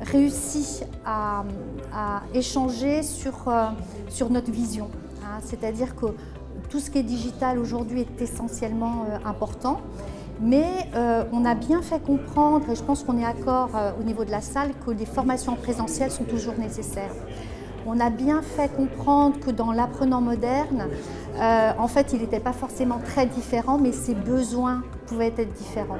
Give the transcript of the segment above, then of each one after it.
réussi à échanger sur notre vision. C'est-à-dire que tout ce qui est digital aujourd'hui est essentiellement important, mais on a bien fait comprendre, et je pense qu'on est d'accord au niveau de la salle, que les formations en présentiel sont toujours nécessaires. On a bien fait comprendre que dans l'apprenant moderne, en fait, il n'était pas forcément très différent, mais ses besoins pouvaient être différents.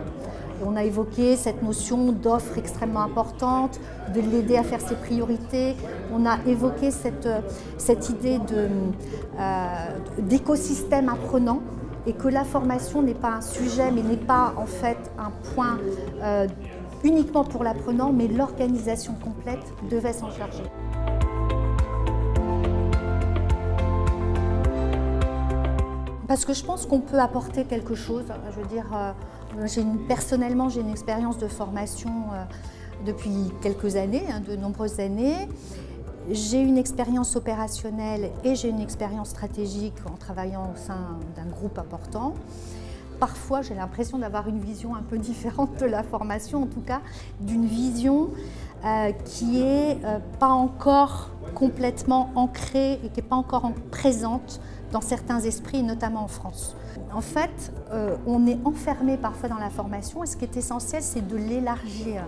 Et on a évoqué cette notion d'offre extrêmement importante, de l'aider à faire ses priorités. On a évoqué cette idée d'écosystème apprenant, et que la formation n'est pas un sujet, mais n'est pas en fait un point uniquement pour l'apprenant, mais l'organisation complète devait s'en charger. Parce que je pense qu'on peut apporter quelque chose. Je veux dire, personnellement, j'ai une expérience de formation depuis quelques années, de nombreuses années. J'ai une expérience opérationnelle et j'ai une expérience stratégique en travaillant au sein d'un groupe important. Parfois, j'ai l'impression d'avoir une vision un peu différente de la formation, en tout cas d'une vision qui n'est pas encore complètement ancrée et qui n'est pas encore présente dans certains esprits, notamment en France. En fait, on est enfermé parfois dans la formation et ce qui est essentiel, c'est de l'élargir.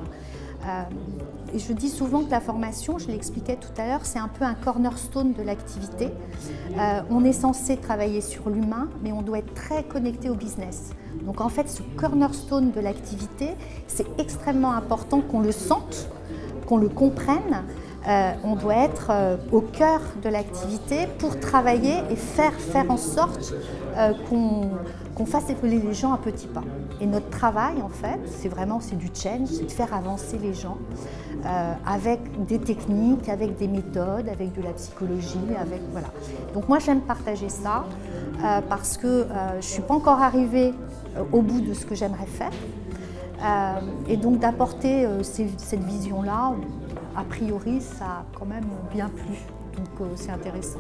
Et je dis souvent que la formation, je l'expliquais tout à l'heure, c'est un peu un cornerstone de l'activité. On est censé travailler sur l'humain, mais on doit être très connecté au business. Donc en fait, ce cornerstone de l'activité, c'est extrêmement important qu'on le sente, qu'on le comprenne. On doit être au cœur de l'activité pour travailler et faire en sorte qu'on fasse évoluer les gens à petits pas. Et notre travail, en fait, c'est du change, c'est de faire avancer les gens avec des techniques, avec des méthodes, avec de la psychologie, voilà. Donc moi, j'aime partager ça parce que je ne suis pas encore arrivée au bout de ce que j'aimerais faire. Et donc d'apporter cette vision-là, a priori, ça a quand même bien plu, donc c'est intéressant.